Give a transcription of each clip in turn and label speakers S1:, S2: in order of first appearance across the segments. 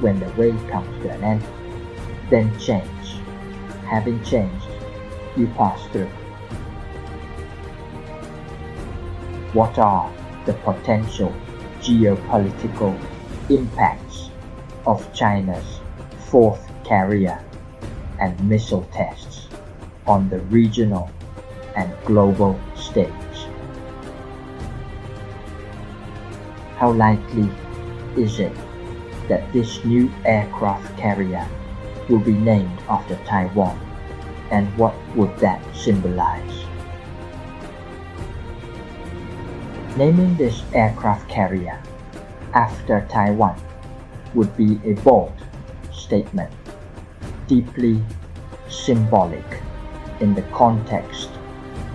S1: when the way comes to an end, then change. Having changed, you pass through. What are the potential geopolitical impacts of China's fourth carrier and missile tests on the regional and global stage? How likely is it that this new aircraft carrier will be named after Taiwan, and what would that symbolize? Naming this aircraft carrier after Taiwan would be a bold statement, deeply symbolic in the context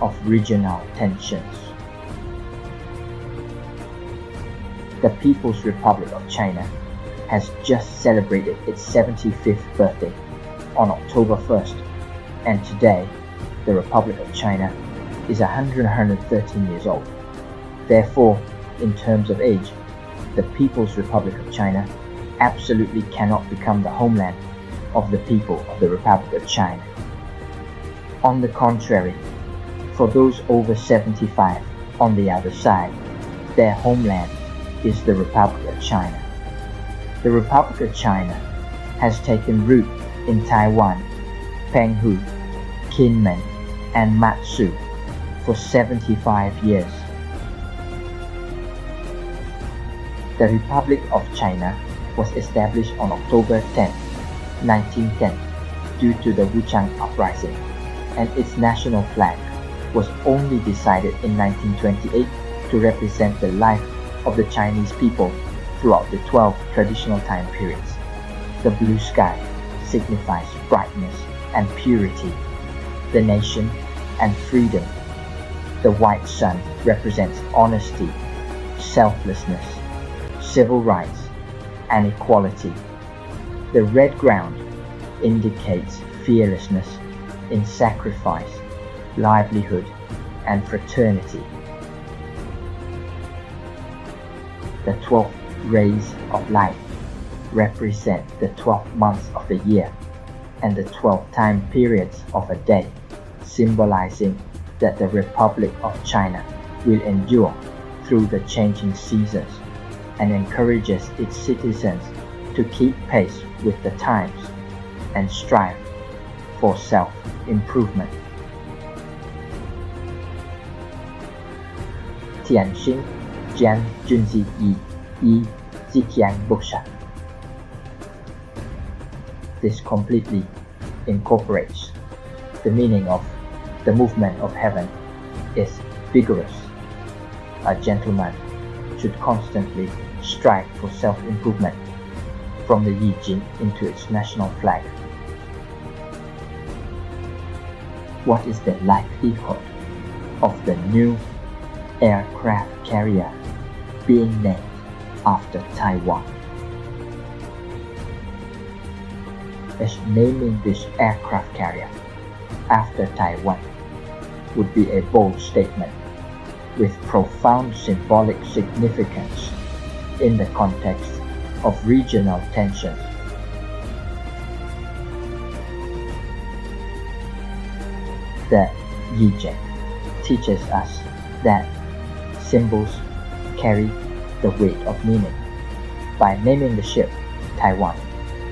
S1: of regional tensions. The People's Republic of China has just celebrated its 75th birthday on October 1st, and today the Republic of China is 113 years old. Therefore, in terms of age, the People's Republic of China absolutely cannot become the homeland of the people of the Republic of China. On the contrary, for those over 75 on the other side, their homeland is the Republic of China. The Republic of China has taken root in Taiwan, Penghu, Kinmen, and Matsu for 75 years. The Republic of China was established on October 10, 1910 due to the Wuchang Uprising, and its national flag was only decided in 1928 to represent the life of the Chinese people throughout the 12 traditional time periods. The blue sky signifies brightness and purity, the nation and freedom. The white sun represents honesty, selflessness, civil rights, and equality. The red ground indicates fearlessness in sacrifice, livelihood, and fraternity. The 12 rays of light represent the 12 months of the year and the 12 time periods of a day, symbolizing that the Republic of China will endure through the changing seasons and encourages its citizens to keep pace with the times and strive for self-improvement. Tianxin Jian Junzi Yi Yi-Jing Busha. This completely incorporates the meaning of the movement of heaven is vigorous. A gentleman should constantly strive for self-improvement, from the Yi-Jing into its national flag. What is the likelihood of the new aircraft carrier being named after Taiwan? As naming this aircraft carrier after Taiwan would be a bold statement with profound symbolic significance in the context of regional tensions. The Yi-Jing teaches us that symbols carry the weight of meaning. By naming the ship Taiwan,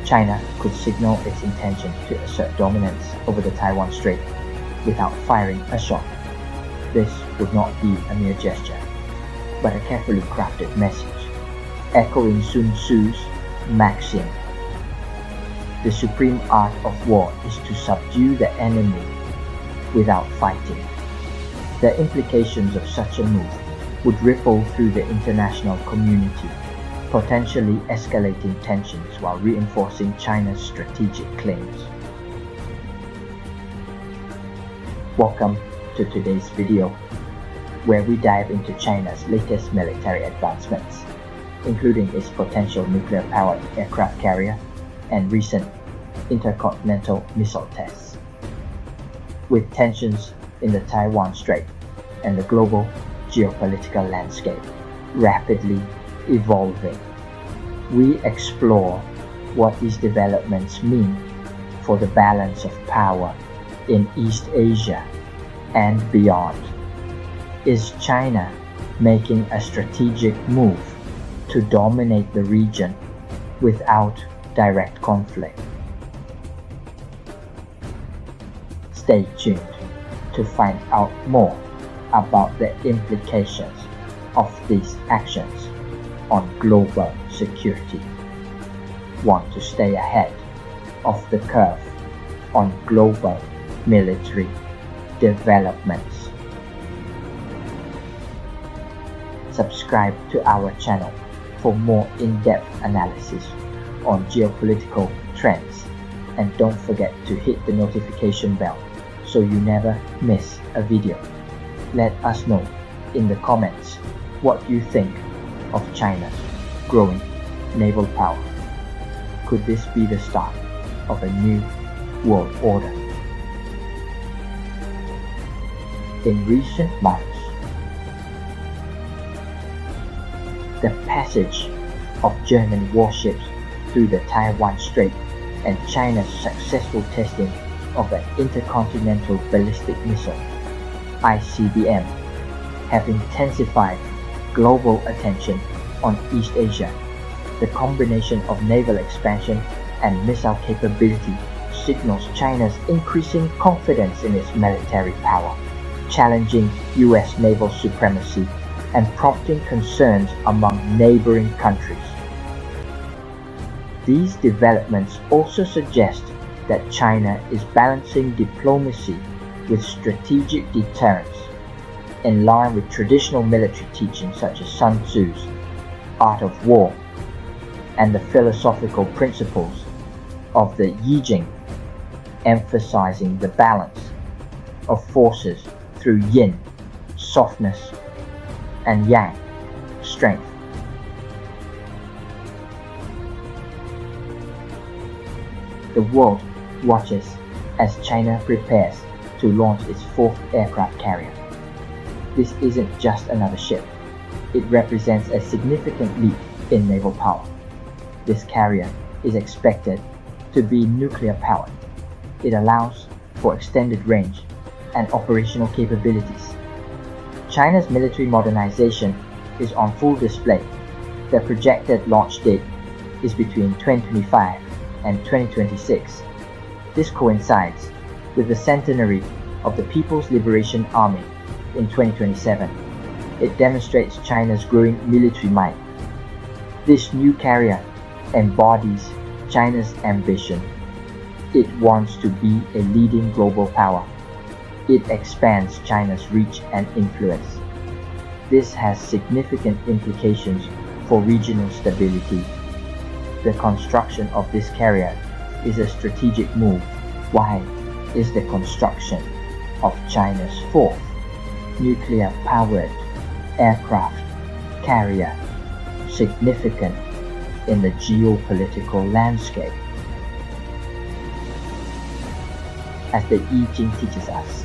S1: China could signal its intention to assert dominance over the Taiwan Strait without firing a shot. This would not be a mere gesture, but a carefully crafted message, echoing Sun Tzu's maxim, "The supreme art of war is to subdue the enemy without fighting." The implications of such a move would ripple through the international community, potentially escalating tensions while reinforcing China's strategic claims. Welcome to today's video, where we dive into China's latest military advancements, including its potential nuclear-powered aircraft carrier and recent intercontinental missile tests. With tensions in the Taiwan Strait and the global geopolitical landscape rapidly evolving, we explore what these developments mean for the balance of power in East Asia and beyond. Is China making a strategic move to dominate the region without direct conflict? Stay tuned to find out more about the implications of these actions on global security. Want to stay ahead of the curve on global military developments? Subscribe to our channel for more in-depth analysis on geopolitical trends, and don't forget to hit the notification bell so you never miss a video. Let us know in the comments what you think of China's growing naval power. Could this be the start of a new world order? In recent months, the passage of German warships through the Taiwan Strait and China's successful testing of an intercontinental ballistic missile, ICBM, have intensified global attention on East Asia. The combination of naval expansion and missile capability signals China's increasing confidence in its military power, challenging US naval supremacy and prompting concerns among neighboring countries. These developments also suggest that China is balancing diplomacy with strategic deterrence, in line with traditional military teachings such as Sun Tzu's Art of War and the philosophical principles of the Yi-Jing, emphasizing the balance of forces through Yin, softness, and Yang, strength. The world watches as China prepares to launch its fourth aircraft carrier. This isn't just another ship. It represents a significant leap in naval power. This carrier is expected to be nuclear powered. It allows for extended range and operational capabilities. China's military modernization is on full display. The projected launch date is between 2025 and 2026. This coincides with the centenary of the People's Liberation Army in 2027. It demonstrates China's growing military might. This new carrier embodies China's ambition. It wants to be a leading global power. It expands China's reach and influence. This has significant implications for regional stability. The construction of this carrier is a strategic move. Why is the construction of China's fourth nuclear-powered aircraft carrier significant in the geopolitical landscape? As the Yi-Jing teaches us,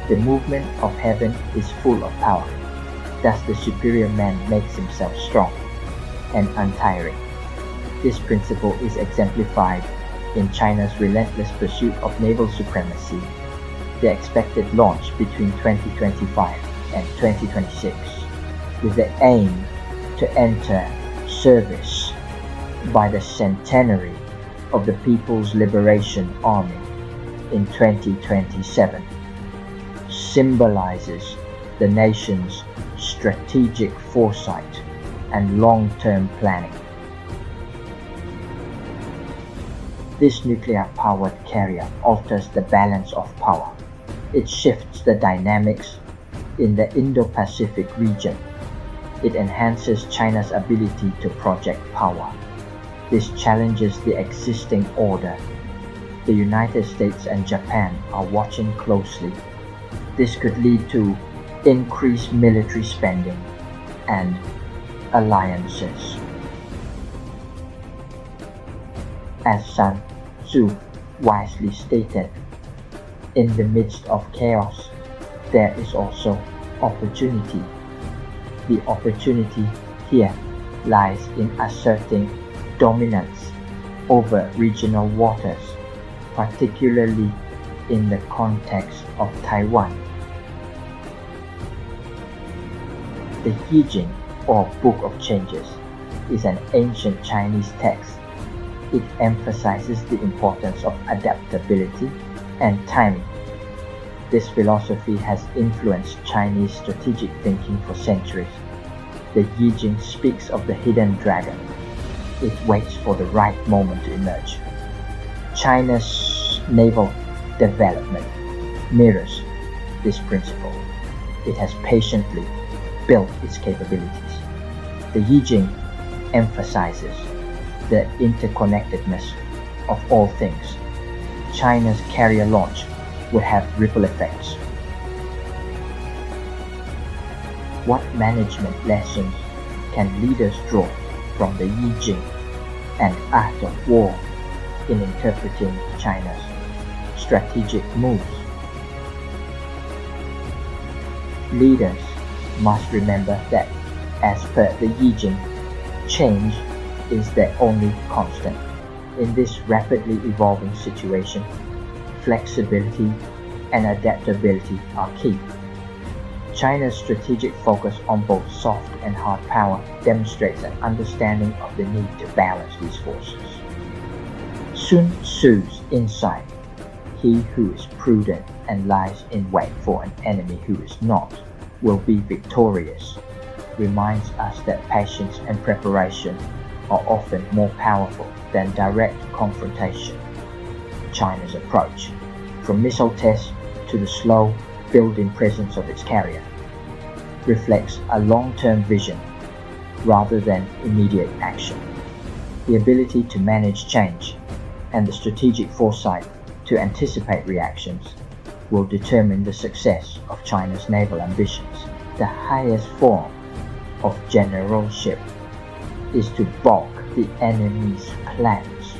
S1: the movement of heaven is full of power. Thus the superior man makes himself strong and untiring. This principle is exemplified in China's relentless pursuit of naval supremacy. The expected launch between 2025 and 2026, with the aim to enter service by the centenary of the People's Liberation Army in 2027, symbolizes the nation's strategic foresight and long-term planning. This nuclear-powered carrier alters the balance of power. It shifts the dynamics in the Indo-Pacific region. It enhances China's ability to project power. This challenges the existing order. The United States and Japan are watching closely. This could lead to increased military spending and alliances. As Sun Tzu wisely stated, in the midst of chaos, there is also opportunity. The opportunity here lies in asserting dominance over regional waters, particularly in the context of Taiwan. The Yi-Jing, or Book of Changes, is an ancient Chinese text. It emphasizes the importance of adaptability and timing. This philosophy has influenced Chinese strategic thinking for centuries. The Yi-Jing speaks of the hidden dragon. It waits for the right moment to emerge. China's naval development mirrors this principle. It has patiently built its capabilities. The Yi-Jing emphasizes the interconnectedness of all things. China's carrier launch would have ripple effects. What management lessons can leaders draw from the Yi-Jing and art of war in interpreting China's strategic moves? Leaders must remember that, as per the Yi-Jing, change is their only constant. In this rapidly evolving situation, flexibility and adaptability are key. China's strategic focus on both soft and hard power demonstrates an understanding of the need to balance these forces. Sun Tzu's insight, "He who is prudent and lies in wait for an enemy who is not, will be victorious," reminds us that patience and preparation are often more powerful than direct confrontation. China's approach, from missile tests to the slow building presence of its carrier, reflects a long-term vision rather than immediate action. The ability to manage change and the strategic foresight to anticipate reactions will determine the success of China's naval ambitions. The highest form of generalship is to balk the enemy's plans.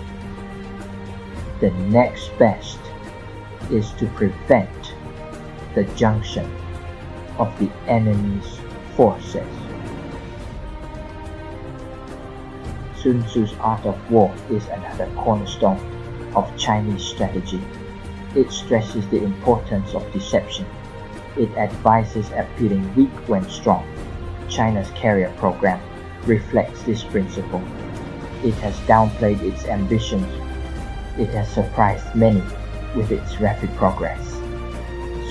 S1: The next best is to prevent the junction of the enemy's forces. Sun Tzu's Art of War is another cornerstone of Chinese strategy. It stresses the importance of deception. It advises appearing weak when strong. China's carrier program reflects this principle. It has downplayed its ambitions. It has surprised many with its rapid progress.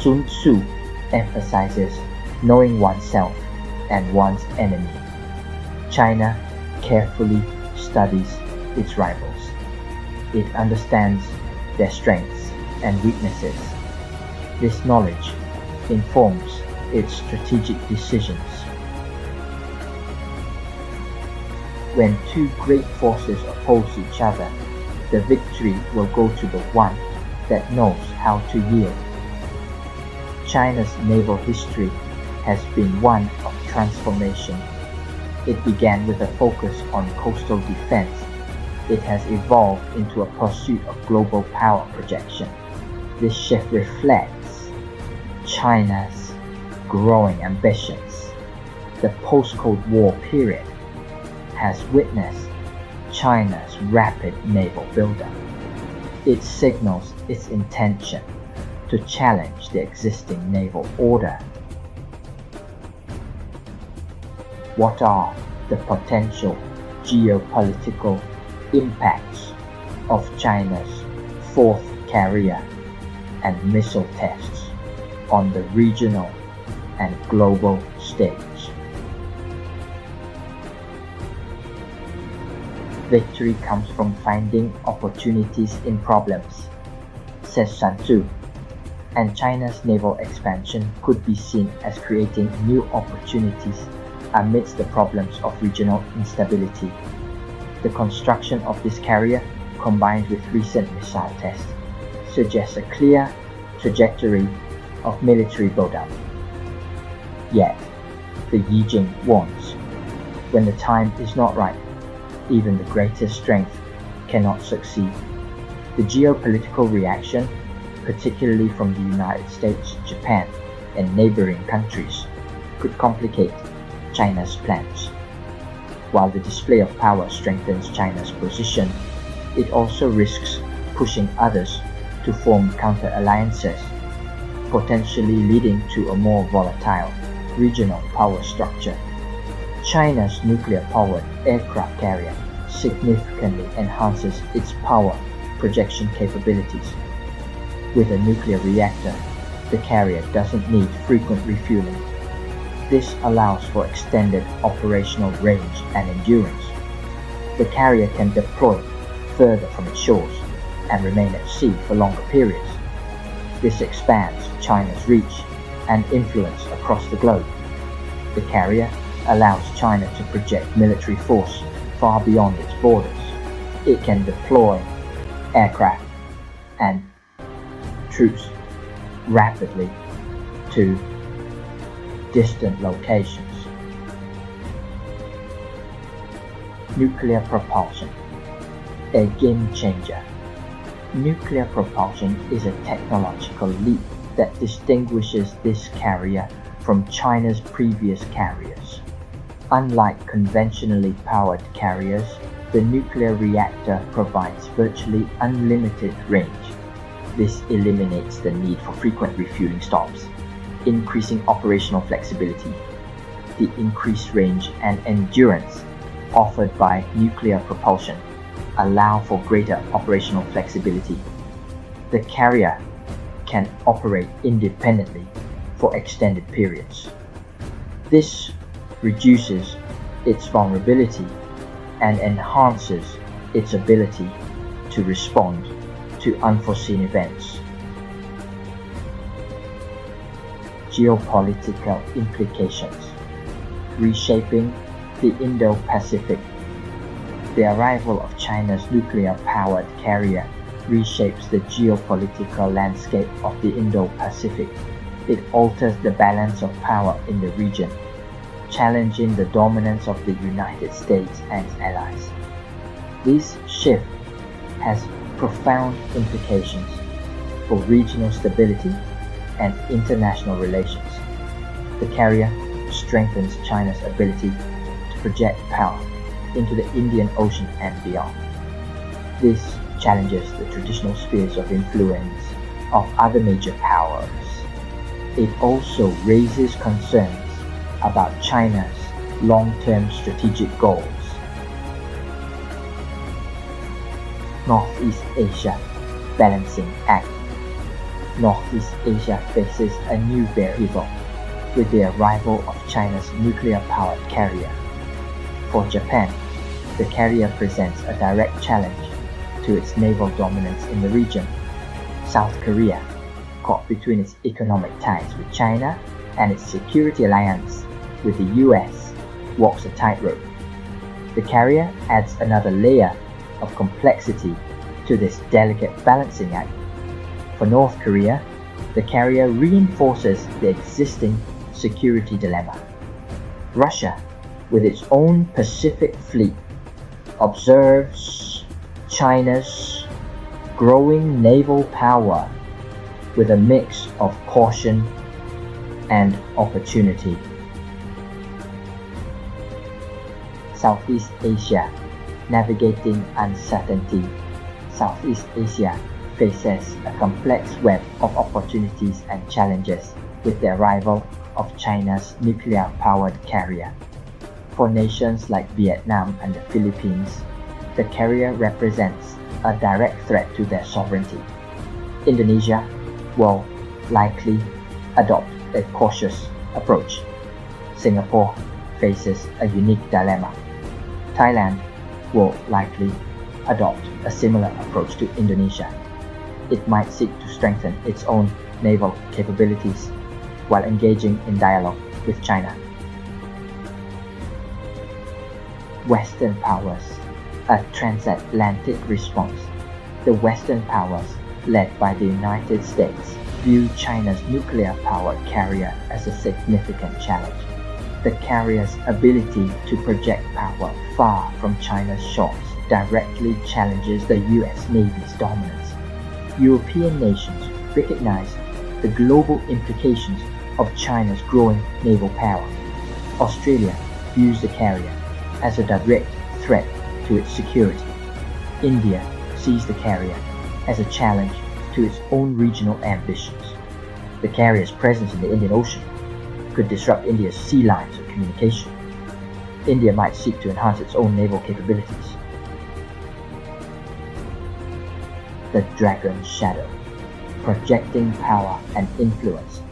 S1: Sun Tzu emphasizes knowing oneself and one's enemy. China carefully studies its rivals. It understands their strengths and weaknesses. This knowledge informs its strategic decisions. When two great forces oppose each other, the victory will go to the one that knows how to yield. China's naval history has been one of transformation. It began with a focus on coastal defense. It has evolved into a pursuit of global power projection. This shift reflects China's growing ambitions. The post-Cold War period has witnessed China's rapid naval buildup. It signals its intention to challenge the existing naval order. What are the potential geopolitical impacts of China's fourth carrier and missile tests on the regional and global stage? Victory comes from finding opportunities in problems, says Sun Tzu, and China's naval expansion could be seen as creating new opportunities amidst the problems of regional instability. The construction of this carrier, combined with recent missile tests, suggests a clear trajectory of military buildup. Yet, the Yi-Jing warns, when the time is not right, even the greatest strength cannot succeed. The geopolitical reaction, particularly from the United States, Japan, and neighboring countries, could complicate China's plans. While the display of power strengthens China's position, it also risks pushing others to form counter-alliances, potentially leading to a more volatile regional power structure. China's nuclear-powered aircraft carrier significantly enhances its power projection capabilities. With a nuclear reactor, the carrier doesn't need frequent refueling. This allows for extended operational range and endurance. The carrier can deploy further from its shores and remain at sea for longer periods. This expands China's reach and influence across the globe. The carrier allows China to project military force far beyond its borders. It can deploy aircraft and troops rapidly to distant locations. Nuclear propulsion, a game changer. Nuclear propulsion is a technological leap that distinguishes this carrier from China's previous carriers. Unlike conventionally powered carriers, the nuclear reactor provides virtually unlimited range. This eliminates the need for frequent refueling stops, increasing operational flexibility. The increased range and endurance offered by nuclear propulsion allow for greater operational flexibility. The carrier can operate independently for extended periods. This reduces its vulnerability and enhances its ability to respond to unforeseen events. Geopolitical implications. Reshaping the Indo-Pacific. The arrival of China's nuclear-powered carrier reshapes the geopolitical landscape of the Indo-Pacific. It alters the balance of power in the region, challenging the dominance of the United States and its allies. This shift has profound implications for regional stability and international relations. The carrier strengthens China's ability to project power into the Indian Ocean and beyond. This challenges the traditional spheres of influence of other major powers. It also raises concerns about China's long-term strategic goals. Northeast Asia Balancing Act. Northeast Asia faces a new variable with the arrival of China's nuclear-powered carrier. For Japan, the carrier presents a direct challenge to its naval dominance in the region. South Korea, caught between its economic ties with China and its security alliance with the US, walks a tightrope. The carrier adds another layer of complexity to this delicate balancing act. For North Korea, the carrier reinforces the existing security dilemma. Russia, with its own Pacific fleet, observes China's growing naval power with a mix of caution and opportunity. Southeast Asia Navigating uncertainty. Southeast Asia faces a complex web of opportunities and challenges with the arrival of China's nuclear-powered carrier. For nations like Vietnam and the Philippines, the carrier represents a direct threat to their sovereignty. Indonesia will likely adopt a cautious approach. Singapore faces a unique dilemma. Thailand will likely adopt a similar approach to Indonesia. It might seek to strengthen its own naval capabilities while engaging in dialogue with China. Western powers, a transatlantic response. The Western powers, led by the United States, view China's nuclear-powered carrier as a significant challenge. The carrier's ability to project power far from China's shores directly challenges the US Navy's dominance. European nations recognize the global implications of China's growing naval power. Australia views the carrier as a direct threat to its security. India sees the carrier as a challenge to its own regional ambitions. The carrier's presence in the Indian Ocean could disrupt India's sea lines of communication. India might seek to enhance its own naval capabilities. The Dragon's Shadow, projecting power and influence.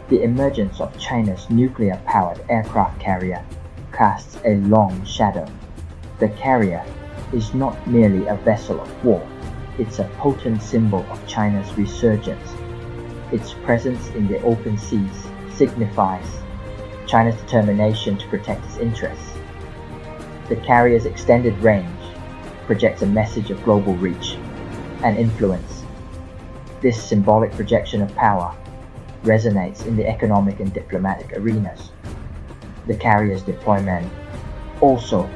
S1: The emergence of China's nuclear-powered aircraft carrier casts a long shadow. The carrier is not merely a vessel of war, it's a potent symbol of China's resurgence. Its presence in the open seas signifies China's determination to protect its interests. The carrier's extended range projects a message of global reach and influence. This symbolic projection of power resonates in the economic and diplomatic arenas. The carrier's deployment also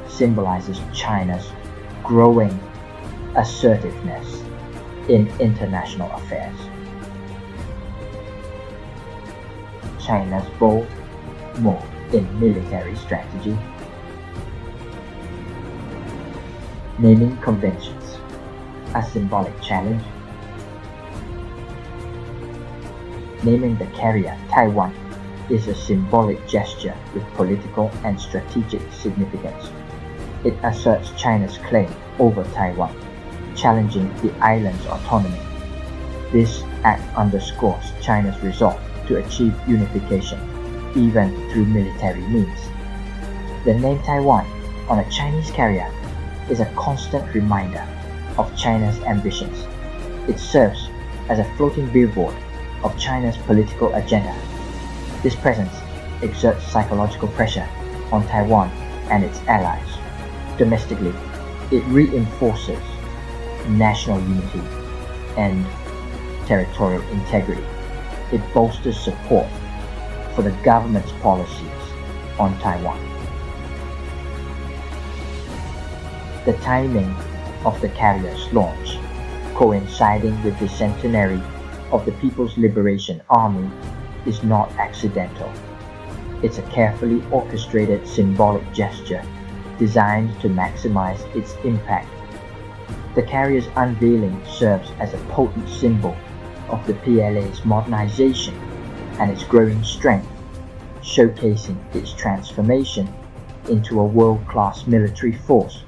S1: symbolizes China's growing assertiveness in international affairs. China's bold move in military strategy. Naming conventions, a symbolic challenge. Naming the carrier Taiwan is a symbolic gesture with political and strategic significance. It asserts China's claim over Taiwan, challenging the island's autonomy. This act underscores China's resolve to achieve unification, even through military means. The name Taiwan on a Chinese carrier is a constant reminder of China's ambitions. It serves as a floating billboard of China's political agenda. This presence exerts psychological pressure on Taiwan and its allies. Domestically, it reinforces national unity and territorial integrity. It bolsters support for the government's policies on Taiwan. The timing of the carrier's launch, coinciding with the centenary of the People's Liberation Army, is not accidental. It's a carefully orchestrated symbolic gesture designed to maximize its impact. The carrier's unveiling serves as a potent symbol of the PLA's modernization and its growing strength, showcasing its transformation into a world-class military force.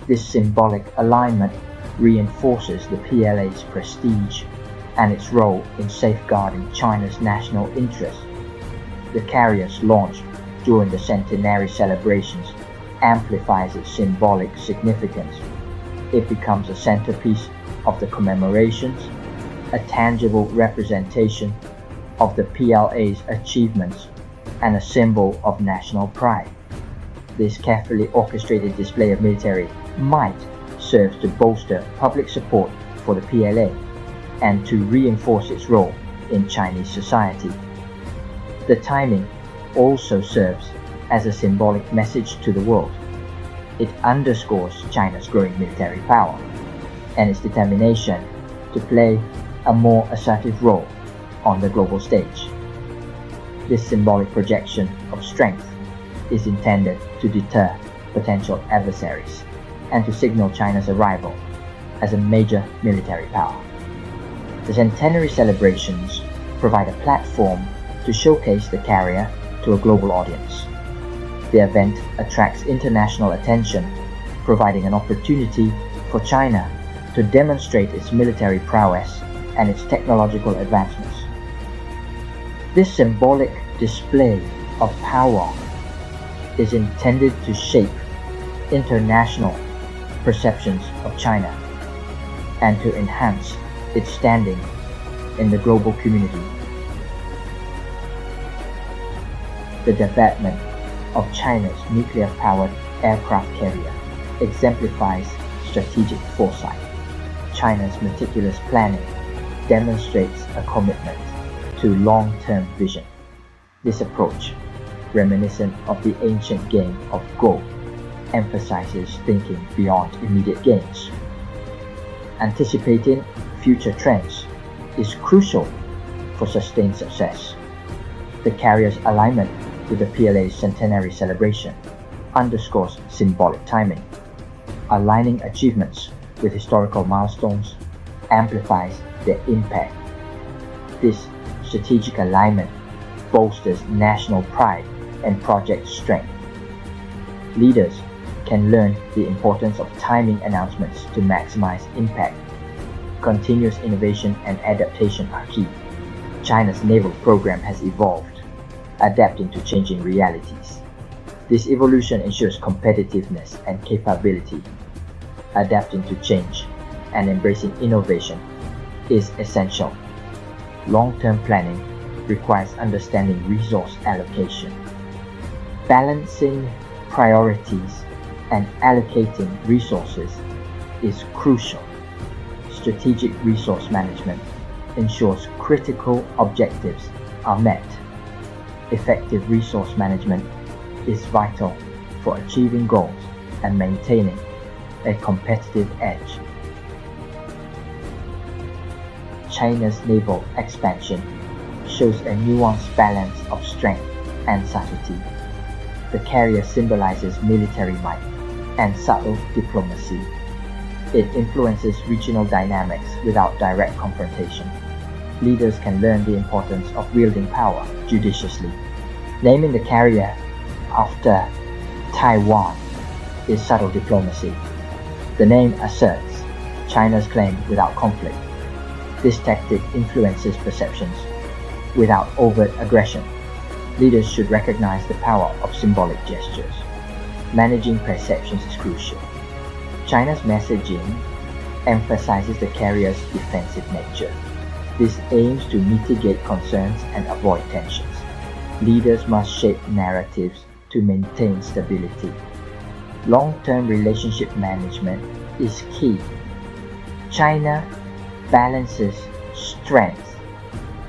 S1: This symbolic alignment reinforces the PLA's prestige and its role in safeguarding China's national interests. The carrier's launch during the centenary celebrations amplifies its symbolic significance. It becomes a centerpiece of the commemorations, a tangible representation of the PLA's achievements, and a symbol of national pride. This carefully orchestrated display of military might serve to bolster public support for the PLA and to reinforce its role in Chinese society. The timing also serves as a symbolic message to the world. It underscores China's growing military power and its determination to play a more assertive role on the global stage. This symbolic projection of strength is intended to deter potential adversaries and to signal China's arrival as a major military power. The centenary celebrations provide a platform to showcase the carrier to a global audience. The event attracts international attention, providing an opportunity for China to demonstrate its military prowess and its technological advancements. This symbolic display of power is intended to shape international perceptions of China and to enhance its standing in the global community. The development of China's nuclear-powered aircraft carrier exemplifies strategic foresight. China's meticulous planning demonstrates a commitment to long-term vision. This approach, reminiscent of the ancient game of Go, emphasizes thinking beyond immediate gains. Anticipating future trends is crucial for sustained success. The carrier's alignment with the PLA's centenary celebration underscores symbolic timing. Aligning achievements with historical milestones amplifies their impact. This strategic alignment bolsters national pride and project strength. Leaders can learn the importance of timing announcements to maximize impact. Continuous innovation and adaptation are key. China's naval program has evolved, adapting to changing realities. This evolution ensures competitiveness and capability. Adapting to change and embracing innovation is essential. Long-term planning requires understanding resource allocation. Balancing priorities and allocating resources is crucial. Strategic resource management ensures critical objectives are met. Effective resource management is vital for achieving goals and maintaining a competitive edge. China's naval expansion shows a nuanced balance of strength and subtlety. The carrier symbolizes military might and subtle diplomacy. It influences regional dynamics without direct confrontation. Leaders can learn the importance of wielding power judiciously. Naming the carrier after Taiwan is subtle diplomacy. The name asserts China's claim without conflict. This tactic influences perceptions without overt aggression. Leaders should recognize the power of symbolic gestures. Managing perceptions is crucial. China's messaging emphasizes the carrier's defensive nature. This aims to mitigate concerns and avoid tensions. Leaders must shape narratives to maintain stability. Long-term relationship management is key. China balances strength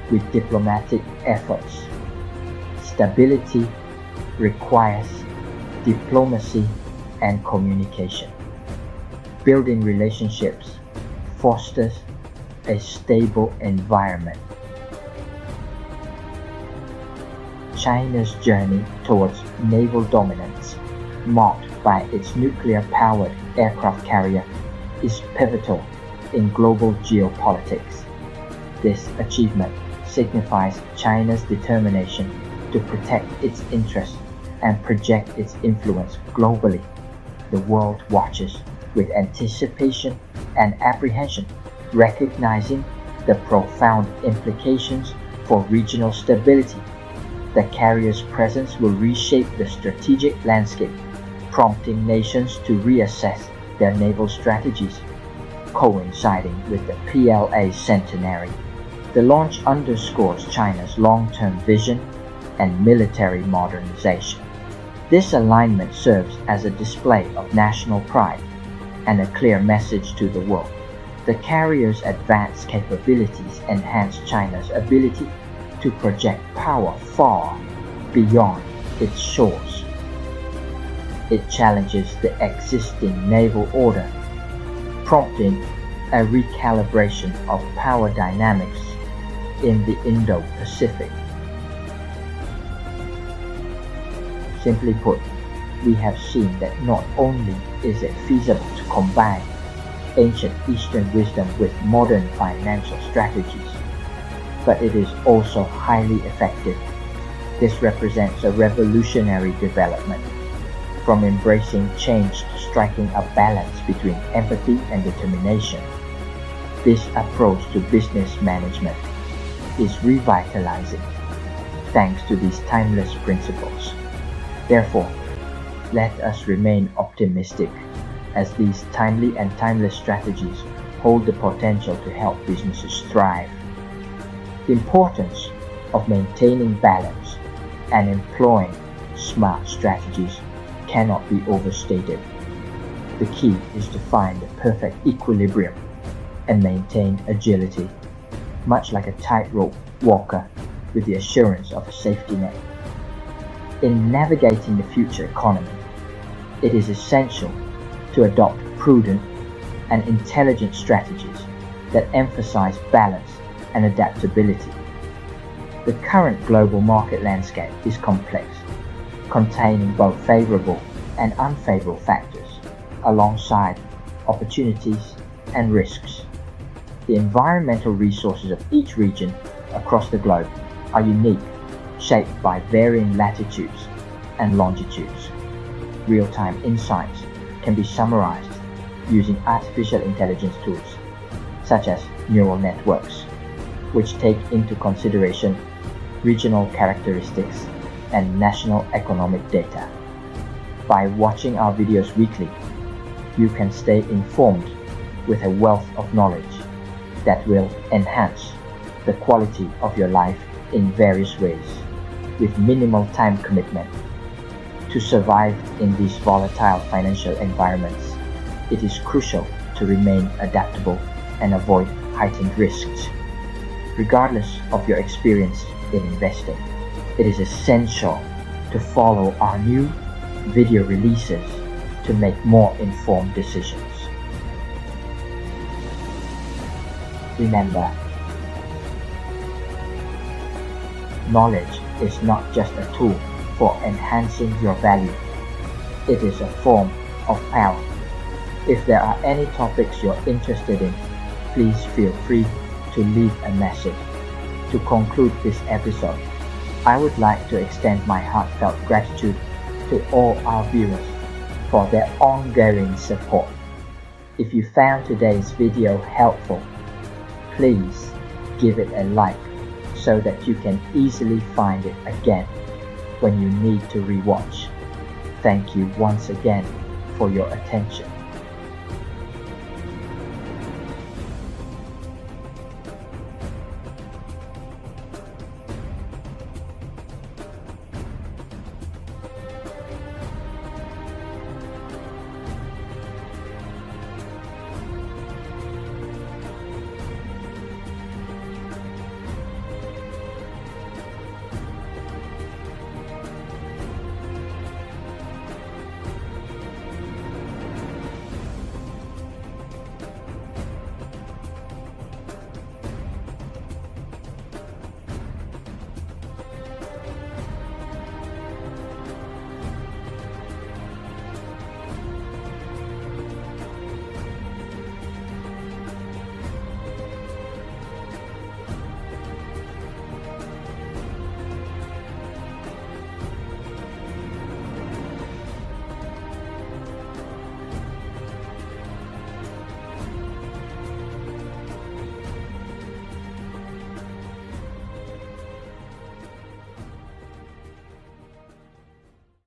S1: with diplomatic efforts. Stability requires diplomacy and communication. Building relationships fosters a stable environment. China's journey towards naval dominance, marked by its nuclear-powered aircraft carrier, is pivotal in global geopolitics. This achievement signifies China's determination to protect its interests and project its influence globally. The world watches with anticipation and apprehension, recognizing the profound implications for regional stability. The carrier's presence will reshape the strategic landscape, prompting nations to reassess their naval strategies. Coinciding with the PLA centenary, the launch underscores China's long-term vision and military modernization. This alignment serves as a display of national pride and a clear message to the world. The carrier's advanced capabilities enhance China's ability to project power far beyond its shores. It challenges the existing naval order, prompting a recalibration of power dynamics in the Indo-Pacific. Simply put, we have seen that not only is it feasible to combine ancient Eastern wisdom with modern financial strategies, but it is also highly effective. This represents a revolutionary development, from embracing change to striking a balance between empathy and determination. This approach to business management is revitalizing thanks to these timeless principles. Therefore, let us remain optimistic, as these timely and timeless strategies hold the potential to help businesses thrive. The importance of maintaining balance and employing smart strategies cannot be overstated. The key is to find the perfect equilibrium and maintain agility, much like a tightrope walker with the assurance of a safety net. In navigating the future economy, it is essential to adopt prudent and intelligent strategies that emphasize balance and adaptability. The current global market landscape is complex, containing both favorable and unfavorable factors. alongside opportunities and risks. The environmental resources of each region across the globe are unique, shaped by varying latitudes and longitudes. Real-time insights can be summarized using artificial intelligence tools, such as neural networks, which take into consideration regional characteristics and national economic data. By watching our videos weekly, you can stay informed with a wealth of knowledge that will enhance the quality of your life in various ways with minimal time commitment. To survive in these volatile financial environments, it is crucial to remain adaptable and avoid heightened risks. Regardless of your experience in investing, it is essential to follow our new video releases to make more informed decisions. Remember, knowledge is not just a tool for enhancing your value. It is a form of power. If there are any topics you're interested in, please feel free to leave a message. To conclude this episode, I would like to extend my heartfelt gratitude to all our viewers for their ongoing support. If you found today's video helpful, please give it a like so that you can easily find it again when you need to rewatch. Thank you once again for your attention.